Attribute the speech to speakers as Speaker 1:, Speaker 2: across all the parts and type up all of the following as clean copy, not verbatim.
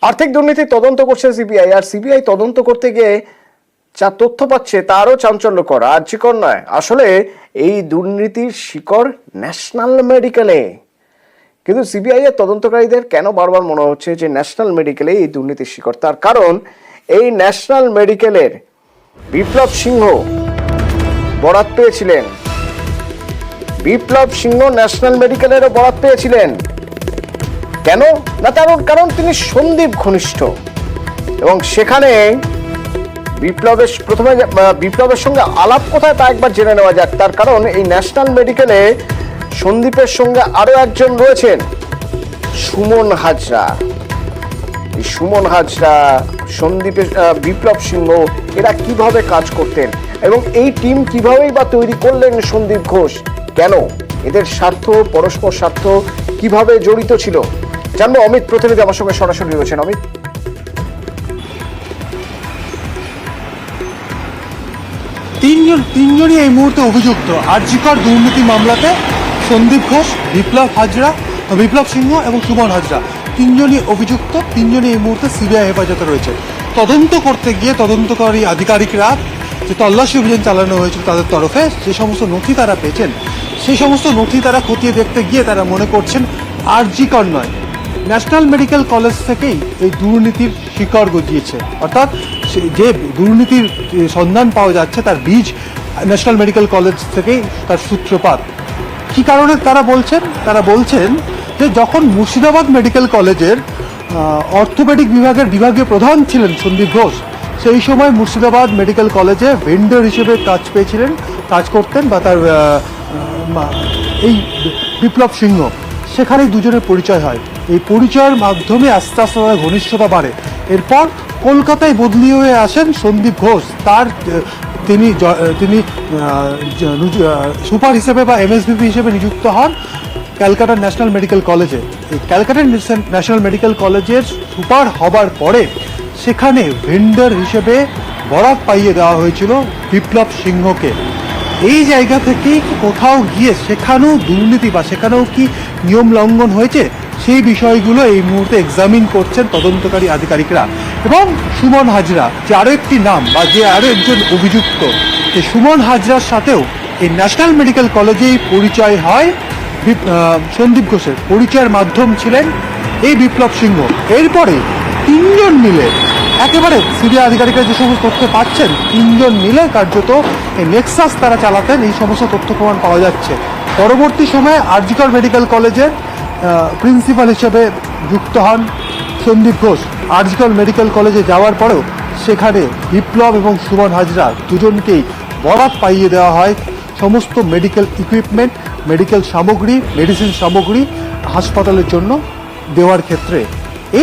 Speaker 1: আর্থিক দুর্নীতি তদন্ত করছে সিবিআই, আর সিবিআই তদন্ত করতে গিয়ে যা তথ্য পাচ্ছে তারও চাঞ্চল্যকর, আর্যিকর নয়। আসলে এই দুর্নীতির শিকড় ন্যাশনাল মেডিকেলে। কিন্তু সিবিআই এর তদন্তকারীদের কেন বারবার মনে হচ্ছে যে ন্যাশনাল মেডিকেলে এই দুর্নীতির শিকড়? তার কারণ এই ন্যাশনাল মেডিকেলের বিপ্লব সিংহ বরাত পেয়েছিলেন। বিপ্লব সিংহ ন্যাশনাল মেডিকেলেরও বরাত পেয়েছিলেন। কেন না, তার কারণ তিনি সন্দীপ ঘনিষ্ঠ, এবং সেখানে বিপ্লবের সঙ্গে আলাপ কোথায় তা একবার জেনে নেওয়া যাক। তার কারণ এই ন্যাশনাল মেডিকেলে সন্দীপের সঙ্গে আরো একজন রয়েছেন, সুমন হাজরা। এই সুমন হাজরা, সন্দীপের বিপ্লব সিংহ, এরা কিভাবে কাজ করতেন এবং এই টিম কিভাবেই বা তৈরি করলেন সন্দীপ ঘোষ? কেন এদের স্বার্থ, পরস্পর স্বার্থ কিভাবে জড়িত ছিল জানবো। অমিত প্রতিনিধি আমার সঙ্গে সরাসরি রয়েছেন। অমিত,
Speaker 2: তিনজনই এই মুহূর্তে অভিযুক্ত আরজিকর দুর্নীতি মামলাতে। সন্দীপ ঘোষ, বিপ্লব সিংহ এবং সুমন হাজরা তিনজনই অভিযুক্ত। তিনজনই এই মুহূর্তে সিবিআই হেফাজতে রয়েছে। তদন্ত করতে গিয়ে তদন্তকারী আধিকারিকরা যে তল্লাশি অভিযান চালানো হয়েছিল তাদের তরফে যে সমস্ত নথি তারা পেয়েছেন, সেই সমস্ত নথি তারা খতিয়ে দেখতে গিয়ে তারা মনে করছেন আরজিকর নয়, ন্যাশনাল মেডিকেল কলেজ থেকেই এই দুর্নীতির শিকড় গজিয়েছে। অর্থাৎ যে দুর্নীতির সন্ধান পাওয়া যাচ্ছে তার বীজ ন্যাশনাল মেডিকেল কলেজ থেকেই তার সূত্রপাত। কি কারণে তারা বলছেন যে যখন মুর্শিদাবাদ মেডিকেল কলেজের অর্থোপেডিক বিভাগের বিভাগীয় প্রধান ছিলেন সন্দীপ ঘোষ, সেই সময় মুর্শিদাবাদ মেডিকেল কলেজে ভেন্ডর হিসেবে কাজ করতেন বা তার এই বিপ্লব সিংহ, সেখানেই দুজনের পরিচয় হয়। এই পরিচয়ের মাধ্যমে আস্তে আস্তে তাদের ঘনিষ্ঠতা বাড়ে। এরপর কলকাতায় বদলি হয়ে আসেন সন্দীপ ঘোষ। তিনি সুপার হিসেবে বা এমএসভিপি হিসেবে নিযুক্ত হন ক্যালকাটা ন্যাশনাল মেডিকেল কলেজে। এই ক্যালকাটা ন্যাশনাল মেডিকেল কলেজের সুপার হবার পরে সেখানে ভেন্ডর হিসেবে বরাত পাইয়ে দেওয়া হয়েছিল বিপ্লব সিংহকে। এই জায়গা থেকেই কোথাও গিয়ে সেখানেও দুর্নীতি বা সেখানেও কি নিয়ম লঙ্ঘন হয়েছে সেই বিষয়গুলো এই মুহূর্তে এক্সামিন করছেন তদন্তকারী আধিকারিকরা। এবং সুমন হাজরা যে আরও একটি নাম বা যে আরও একজন অভিযুক্ত, এই সুমন হাজরার সাথেও এই ন্যাশনাল মেডিকেল কলেজেই পরিচয় হয় সন্দীপ ঘোষের। পরিচয়ের মাধ্যম ছিলেন এই বিপ্লব সিংহ। এরপরে তিনজন মিলে একেবারে সিবিআই আধিকারিকরা যে সমস্ত তথ্য পাচ্ছেন, তিনজন মিলে কার্যত এই নেক্সাস তারা চালাতেন। এই সমস্ত তথ্য প্রমাণ পাওয়া যাচ্ছে। পরবর্তী সময়ে আরজিকর মেডিকেল কলেজের প্রিন্সিপাল হিসেবে যুক্ত হন সন্দীপ ঘোষ। আরজিকর মেডিকেল কলেজে যাওয়ার পরেও সেখানে বিপ্লব এবং সুমন হাজরা দুজনকেই বরাত পাইয়ে দেওয়া হয় সমস্ত মেডিকেল ইকুইপমেন্ট, মেডিকেল সামগ্রী, মেডিসিন সামগ্রী হাসপাতালের জন্য দেওয়ার ক্ষেত্রে।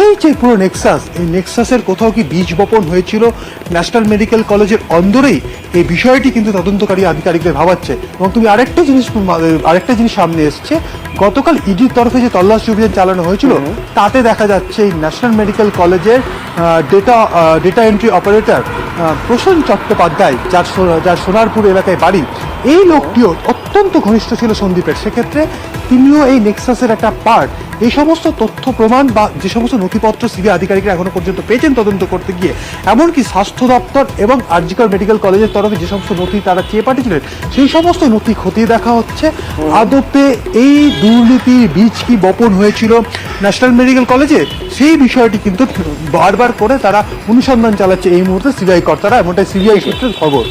Speaker 2: এই যে পুরো নেক্সাস, এই নেক্সাসের কোথাও কি বীজ বপন হয়েছিল ন্যাশনাল মেডিকেল কলেজের অন্দরেই, এই বিষয়টি কিন্তু তদন্তকারী আধিকারিকদের ভাবাচ্ছে। এবং তুমি আরেকটা জিনিস সামনে এসছে, গতকাল ইডির তরফে যে তল্লাশি অভিযান চালানো হয়েছিল তাতে দেখা যাচ্ছে এই ন্যাশনাল মেডিকেল কলেজের ডেটা এন্ট্রি অপারেটর প্রসন্ন চট্টোপাধ্যায়, যার সোনারপুর এলাকায় বাড়ি, এই লোকটিও অত্যন্ত ঘনিষ্ঠ ছিল সন্দীপের। সেক্ষেত্রে তিনিও এই নেক্সাসের একটা পার্ট। এই সমস্ত তথ্য প্রমাণ বা যে সমস্ত নথিপত্র সিবিআই আধিকারিকরা এখনো পর্যন্ত পেয়েছেন তদন্ত করতে গিয়ে, এমনকি স্বাস্থ্য দপ্তর এবং আরজিকর মেডিকেল কলেজের তরফে যে সমস্ত নথি তারা চেয়ে পাঠিয়েছিলেন, সেই সমস্ত নথি খতিয়ে দেখা হচ্ছে। আদতে এই দুর্নীতির বীজ কি বপন হয়েছিল ন্যাশনাল মেডিকেল কলেজে, সেই বিষয়টি কিন্তু বারবার করে তারা অনুসন্ধান চালাচ্ছে এই মুহূর্তে সিবিআই কর্তারা, এমনটাই সিবিআই সূত্রের খবর।